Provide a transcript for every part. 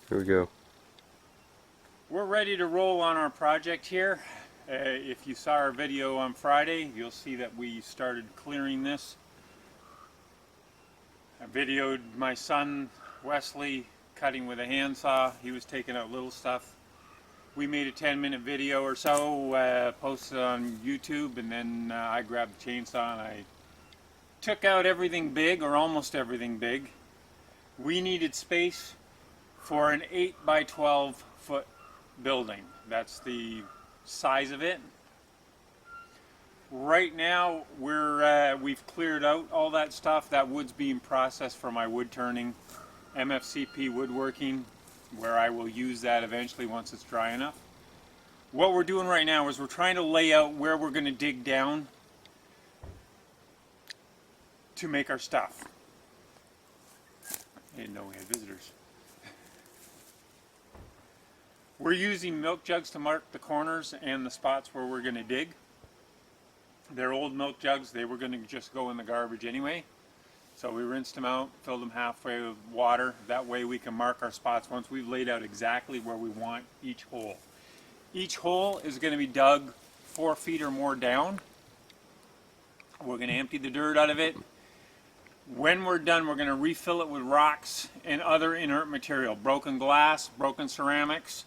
Here we go. We're ready to roll on our project here. If you saw our video on Friday, you'll see that we started clearing this. I videoed my son Wesley cutting with a handsaw. He was taking out little stuff. We made a 10-minute video or so, posted on YouTube, and then I grabbed the chainsaw and I took out everything big, or almost everything big. We needed space for an 8 by 12 foot building. That's the size of it. Right now we've cleared out all that stuff. That wood's being processed for my wood turning, MFCP woodworking, where I will use that eventually once it's dry enough. What we're doing right now is we're trying to lay out where we're going to dig down to make our stuff. I didn't know we had visitors. We're using milk jugs to mark the corners and the spots where we're going to dig. They're old milk jugs. They were going to just go in the garbage anyway. So we rinsed them out, filled them halfway with water. That way we can mark our spots once we've laid out exactly where we want each hole. Each hole is going to be dug 4 feet or more down. We're going to empty the dirt out of it. When we're done, we're going to refill it with rocks and other inert material, broken glass, broken ceramics.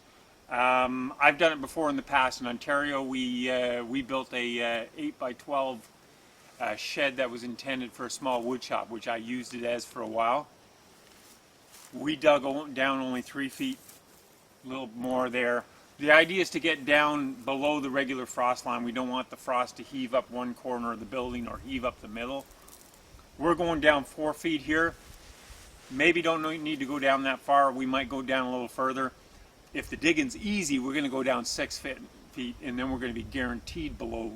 I've done it before in the past. In Ontario, we built a 8 by 12 shed that was intended for a small wood shop, which I used it as for a while. We dug down only 3 feet, a little more there. The idea is to get down below the regular frost line. We don't want the frost to heave up one corner of the building or heave up the middle. We're going down 4 feet here. Maybe don't need to go down that far. We might go down a little further. If the digging's easy, we're going to go down 6 feet, and then we're going to be guaranteed below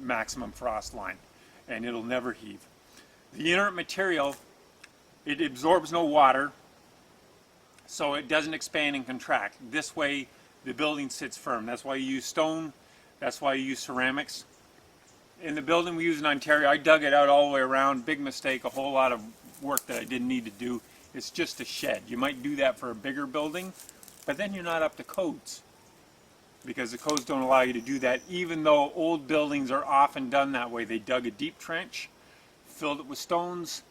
maximum frost line, and it'll never heave. The inert material, it absorbs no water, so it doesn't expand and contract. This way the building sits firm. That's why you use stone. That's why you use ceramics. In the building we use in Ontario, I dug it out all the way around. Big mistake, a whole lot of work that I didn't need to do. It's just a shed. You might do that for a bigger building, but then you're not up to codes, because the codes don't allow you to do that, even though old buildings are often done that way. They dug a deep trench, filled it with stones,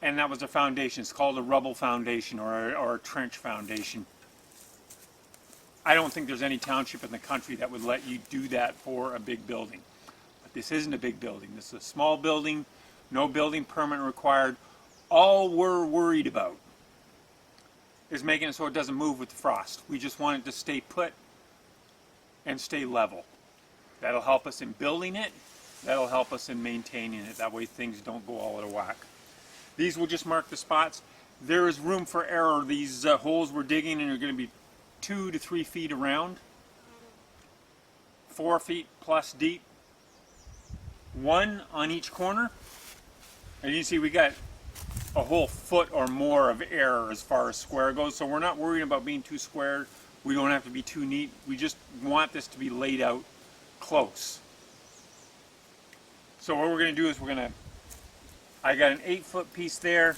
and that was a foundation. It's called a rubble foundation or a trench foundation. I don't think there's any township in the country that would let you do that for a big building. But this isn't a big building. This is a small building, no building permit required. All we're worried about is making it so it doesn't move with the frost. We just want it to stay put and stay level. That'll help us in building it. That'll help us in maintaining it. That way things don't go all out of whack. These will just mark the spots. There is room for error. These holes we're digging in are going to be 2 to 3 feet around, 4 feet plus deep, 1 on each corner. And you can see we got a whole foot or more of error as far as square goes, so we're not worrying about being too square. We don't have to be too neat. We just want this to be laid out close. So what we're going to do is I got an 8-foot piece there,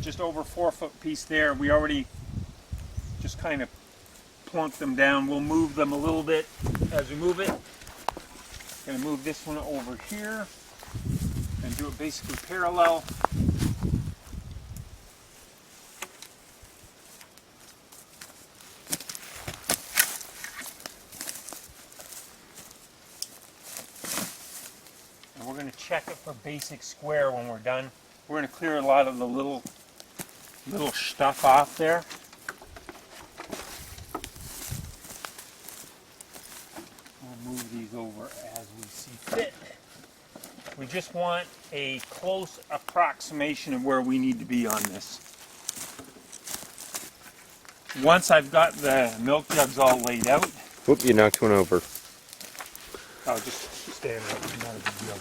just over 4-foot piece there. We already just kind of plunked them down. We'll move them a little bit as we move it. Going to move this one over here and do it basically parallel. And we're going to check it for basic square when we're done. We're going to clear a lot of the little stuff off there. We'll move these over as we see fit. We just want a close approximation of where we need to be on this. Once I've got the milk jugs all laid out. Whoop, you knocked one over. I'll just stand up, not a big deal.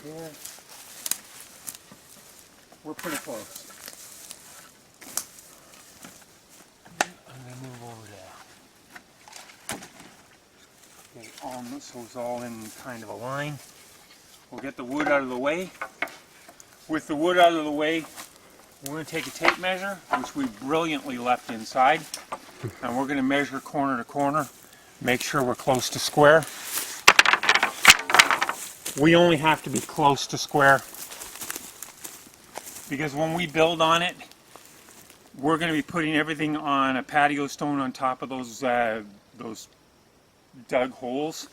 There. We're pretty close. I'm going to move over there. Get it all, so it's all in kind of a line. We'll get the wood out of the way. With the wood out of the way, We're going to take a tape measure, which we brilliantly left inside, and we're going to measure corner to corner, make sure we're close to square. We only have to be close to square because when we build on it, we're going to be putting everything on a patio stone on top of those dug holes.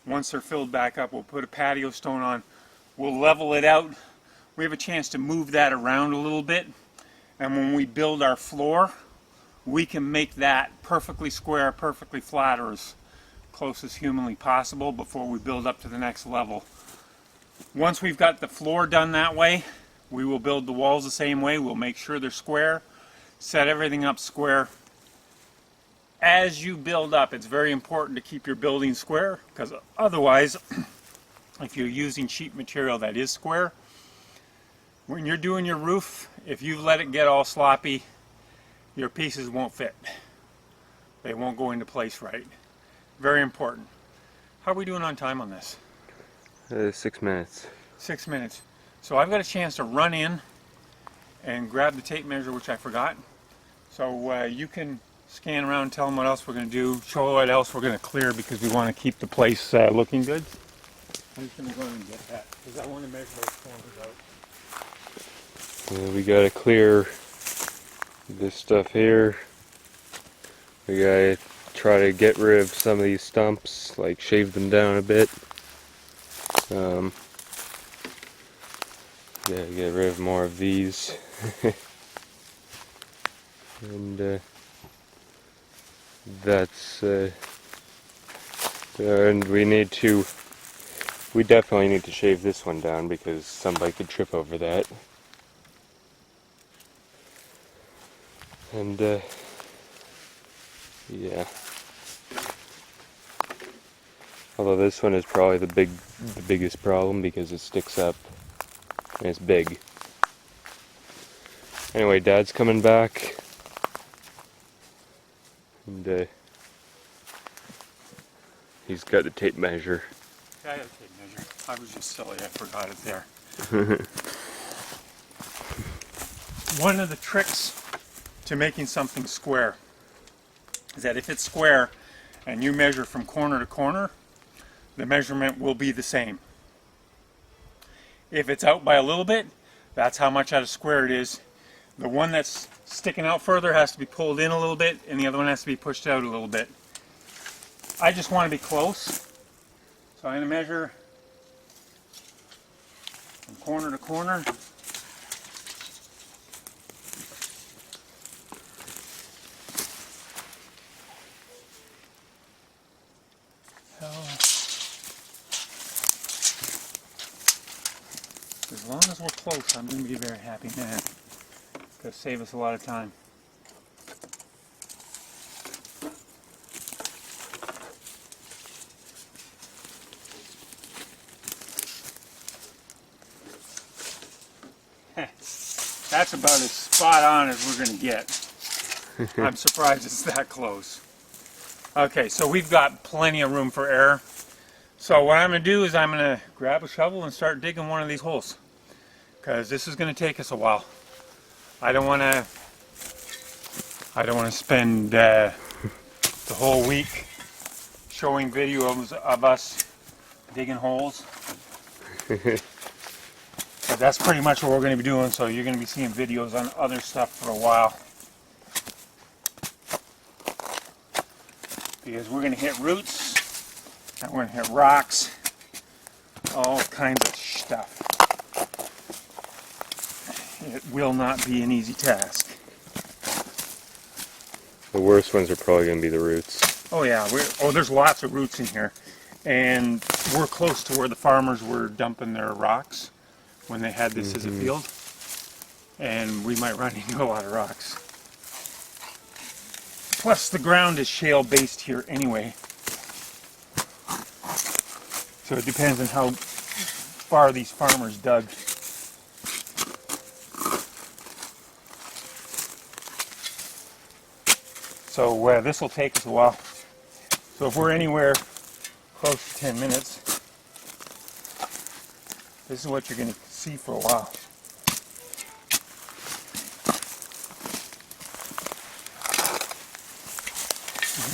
Once they're filled back up, we'll put a patio stone on. We'll level it out. We have a chance to move that around a little bit, and when we build our floor, we can make that perfectly square, perfectly flat, or as close as humanly possible before we build up to the next level. Once we've got the floor done that way, we will build the walls the same way. We'll make sure they're square, set everything up square. As you build up, it's very important to keep your building square, because otherwise, if you're using cheap material that is square, when you're doing your roof, if you let it get all sloppy, your pieces won't fit. They won't go into place right. Very important. How are we doing on time on this? 6 minutes. 6 minutes. So I've got a chance to run in and grab the tape measure, which I forgot. So you can scan around and tell them what else we're going to do, show what else we're going to clear, because we want to keep the place looking good. I'm just going to go in and get that because I want to measure those corners out. We got to clear this stuff here. We got to try to get rid of some of these stumps, like shave them down a bit. Gotta get rid of more of these. And that's and we definitely need to shave this one down because somebody could trip over that. And yeah. Although this one is probably the biggest problem because it sticks up and it's big. Anyway, Dad's coming back, and he's got the tape measure. Yeah, I got a tape measure. I was just silly, I forgot it there. One of the tricks to making something square is that if it's square and you measure from corner to corner, the measurement will be the same. If it's out by a little bit, that's how much out of square it is. The one that's sticking out further has to be pulled in a little bit, and the other one has to be pushed out a little bit. I just want to be close, so I'm going to measure from corner to corner. As long as we're close, I'm going to be a very happy man. It's going to save us a lot of time. That's about as spot on as we're going to get. I'm surprised it's that close. Okay, so we've got plenty of room for error. So what I'm going to do is I'm going to grab a shovel and start digging one of these holes, because this is going to take us a while. I don't want to spend the whole week showing videos of us digging holes. But that's pretty much what we're going to be doing, so you're going to be seeing videos on other stuff for a while. Because we're going to hit roots, and we're going to hit rocks, all kinds of stuff. It will not be an easy task. The worst ones are probably going to be the roots. Oh yeah, there's lots of roots in here. And we're close to where the farmers were dumping their rocks when they had this as a field. And we might run into a lot of rocks. Plus the ground is shale based here anyway. So it depends on how far these farmers dug. So this will take us a while. So if we're anywhere close to 10 minutes, this is what you're going to see for a while.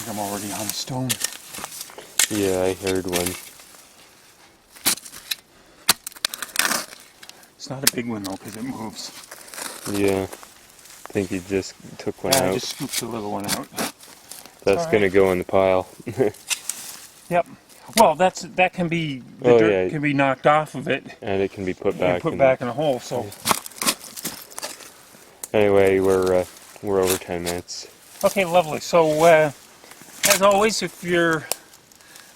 think I'm already on a stone. Yeah, I heard one. It's not a big one though, because it moves. Yeah. I think he just took one I out. just scooped the little one out. That's all gonna right. go in the pile. Yep. Well, that can be, the Oh, dirt yeah. can be knocked off of it And it can be put and back. put back in a hole, so. Anyway, we're over 10 minutes. Okay, lovely. So, as always, if you're,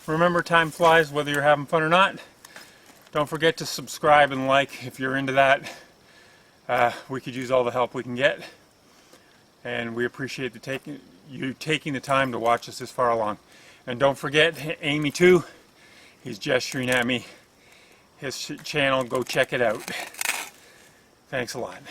remember time flies whether you're having fun or not. Don't forget to subscribe and like if you're into that. We could use all the help we can get. And we appreciate you taking the time to watch us this far along. And don't forget, Amy too, he's gesturing at me. His channel, go check it out. Thanks a lot.